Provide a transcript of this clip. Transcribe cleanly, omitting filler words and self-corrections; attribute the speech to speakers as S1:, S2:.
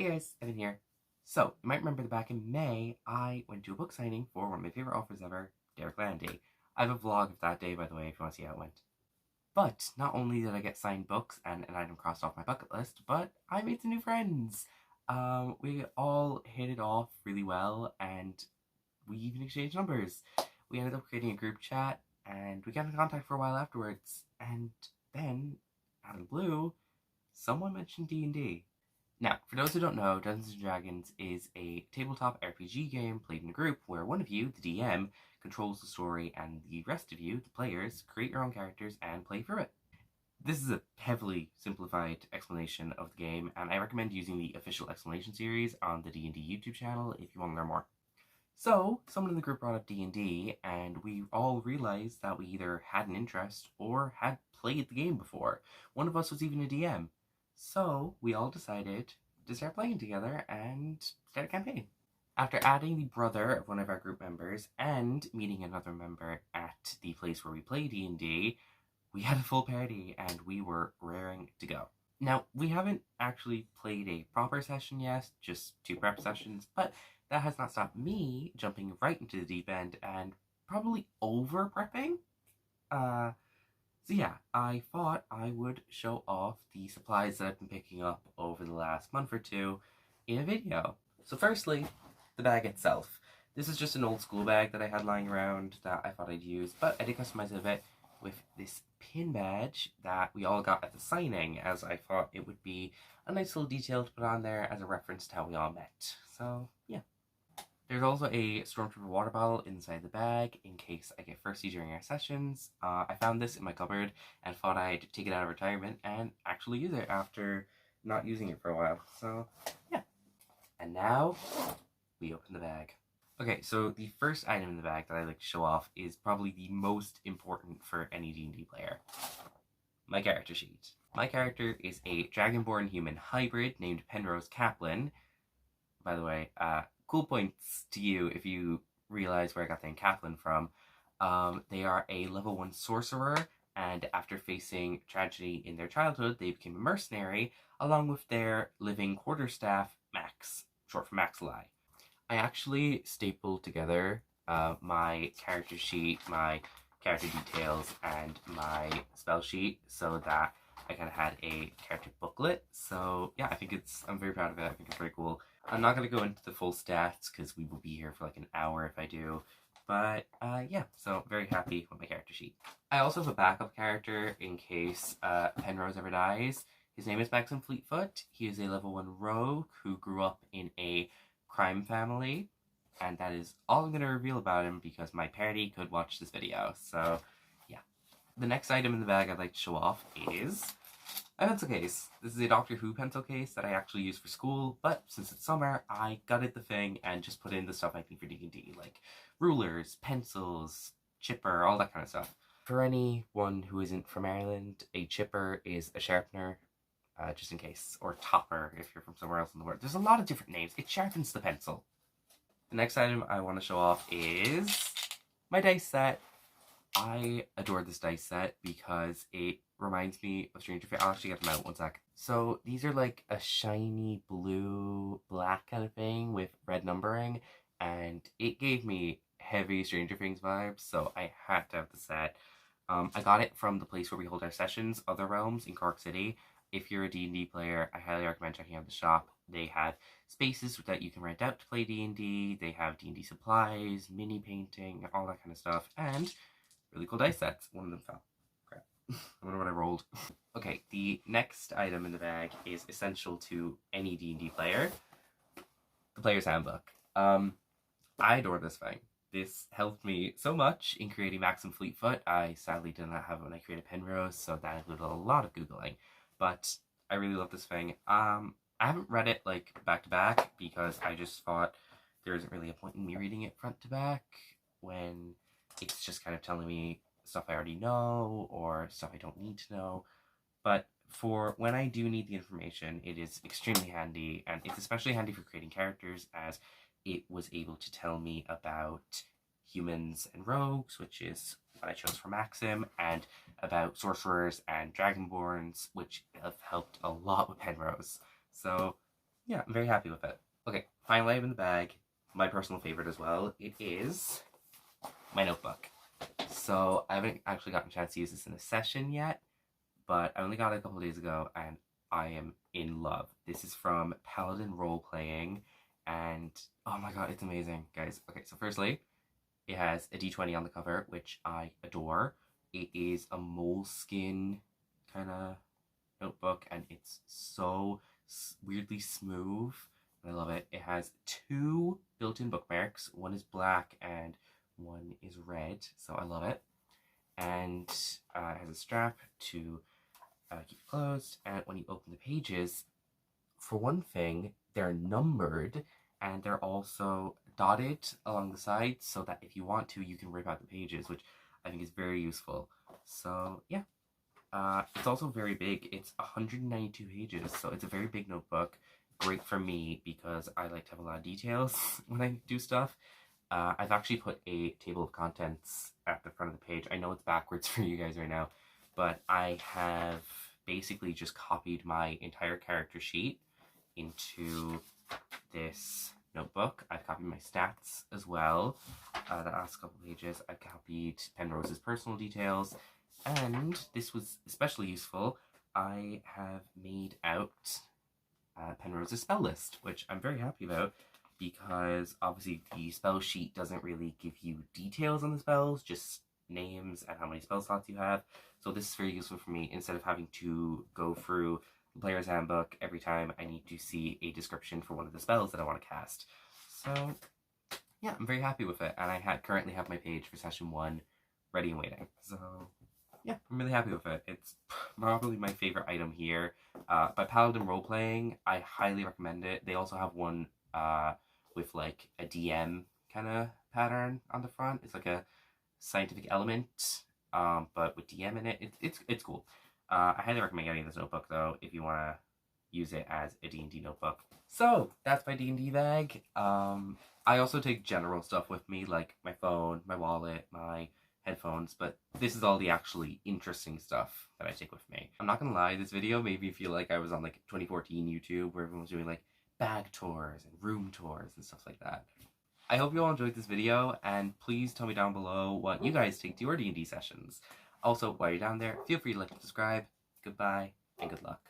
S1: Hey guys, Evan here. So, you might remember that back in May, I went to a book signing for one of my favourite authors ever, Derek Landy. I have a vlog of that day, by the way, if you want to see how it went. But, not only did I get signed books and an item crossed off my bucket list, but I made some new friends. We all hit it off really well, and we even exchanged numbers. We ended up creating a group chat, and we got in contact for a while afterwards. And then, out of the blue, someone mentioned D&D. Now, for those who don't know, Dungeons & Dragons is a tabletop RPG game played in a group where one of you, the DM, controls the story and the rest of you, the players, create your own characters and play through it. This is a heavily simplified explanation of the game, and I recommend using the official explanation series on the D&D YouTube channel if you want to learn more. So, someone in the group brought up D&D, and we all realized that we either had an interest or had played the game before. One of us was even a DM. So, we all decided to start playing together and start a campaign. After adding the brother of one of our group members and meeting another member at the place where we play D&D, we had a full party and we were raring to go. Now, we haven't actually played a proper session yet, just 2 prep sessions, but that has not stopped me jumping right into the deep end and probably over-prepping. So yeah, I thought I would show off the supplies that I've been picking up over the last month or two in a video. So firstly, the bag itself. This is just an old school bag that I had lying around that I thought I'd use, but I did customize it a bit with this pin badge that we all got at the signing, as I thought it would be a nice little detail to put on there as a reference to how we all met. So yeah. There's also a Stormtrooper water bottle inside the bag in case I get thirsty during our sessions. I found this in my cupboard and thought I'd take it out of retirement and actually use it after not using it for a while. So, yeah. And now, we open the bag. Okay, so the first item in the bag that I'd like to show off is probably the most important for any D&D player. My character sheet. My character is a Dragonborn human hybrid named Penrose Kaplan. By the way, cool points to you if you realize where I got the name Kaplan from. They are a level 1 sorcerer, and after facing tragedy in their childhood, they became a mercenary, along with their living quarterstaff, Max, short for Maxilai. I actually stapled together my character sheet, my character details, and my spell sheet so that I kind of had a character booklet. So yeah, I'm very proud of it. I think it's very cool. I'm not going to go into the full stats because we will be here for like an hour if I do. But yeah, so very happy with my character sheet. I also have a backup character in case Penrose ever dies. His name is Maxim Fleetfoot. He is a level 1 rogue who grew up in a crime family. And that is all I'm going to reveal about him because my party could watch this video. So yeah. The next item in the bag I'd like to show off is a pencil case. This is a Doctor Who pencil case that I actually use for school, but since it's summer, I gutted the thing and just put in the stuff I need for D&D, like rulers, pencils, chipper, all that kind of stuff. For anyone who isn't from Ireland, a chipper is a sharpener, just in case, or topper if you're from somewhere else in the world. There's a lot of different names. It sharpens the pencil. The next item I want to show off is my dice set. I adore this dice set because it reminds me of Stranger Things. I'll actually get them out one sec. So these are like a shiny blue, black kind of thing with red numbering, and it gave me heavy Stranger Things vibes, so I had to have the set. I got it from the place where we hold our sessions, Other Realms in Cork City. If you're a D&D player, I highly recommend checking out the shop. They have spaces that you can rent out to play D&D. They have D&D supplies, mini painting, all that kind of stuff, and really cool dice sets. One of them fell. Crap. I wonder what I rolled. Okay, the next item in the bag is essential to any D&D player. The Player's Handbook. I adore this thing. This helped me so much in creating Maxim Fleetfoot. I sadly did not have it when I created Penrose, so that included a lot of Googling. But I really love this thing. I haven't read it like back to back because I just thought there isn't really a point in me reading it front to back when it's just kind of telling me stuff I already know or stuff I don't need to know. But for when I do need the information, it is extremely handy, and it's especially handy for creating characters as it was able to tell me about humans and rogues, which is what I chose for Maxim, and about sorcerers and dragonborns, which have helped a lot with Penrose. So yeah, I'm very happy with it. Okay, finally I have in the bag my personal favorite as well. It is my notebook. So I haven't actually gotten a chance to use this in a session yet, but I only got it a couple days ago and I am in love. This is from Paladin Role Playing, and oh my god, it's amazing, guys. Okay, so firstly, it has a D20 on the cover, which I adore. It is a moleskin kind of notebook, and it's so weirdly smooth. I love it. It has two built-in bookmarks. One is black and one is red, so I love it. And it has a strap to keep it closed. And when you open the pages, for one thing, they're numbered and they're also dotted along the sides so that if you want to, you can rip out the pages, which I think is very useful. So yeah, it's also very big. It's 192 pages, so it's a very big notebook. Great for me because I like to have a lot of details when I do stuff. I've actually put a table of contents at the front of the page. I know it's backwards for you guys right now, but I have basically just copied my entire character sheet into this notebook. I've copied my stats as well. The last couple pages, I've copied Penrose's personal details, and this was especially useful. I have made out Penrose's spell list, which I'm very happy about because obviously the spell sheet doesn't really give you details on the spells, just names and how many spell slots you have. So this is very useful for me instead of having to go through the player's handbook every time I need to see a description for one of the spells that I want to cast. So yeah, I'm very happy with it, and I currently have my page for session 1 ready and waiting. So yeah, I'm really happy with it. It's probably my favorite item here. By Paladin Role Playing, I highly recommend it. They also have one with like a DM kind of pattern on the front. It's like a scientific element, but with DM in it. It's cool. I highly recommend getting this notebook though if you want to use it as a D&D notebook. So that's my D&D bag. I also take general stuff with me like my phone, my wallet, my headphones, but this is all the actually interesting stuff that I take with me. I'm not gonna lie, this video made me feel like I was on like 2014 YouTube where everyone was doing like bag tours and room tours and stuff like that. I hope you all enjoyed this video, and please tell me down below what you guys take to your D&D sessions. Also, while you're down there, feel free to like and subscribe. Goodbye, and good luck.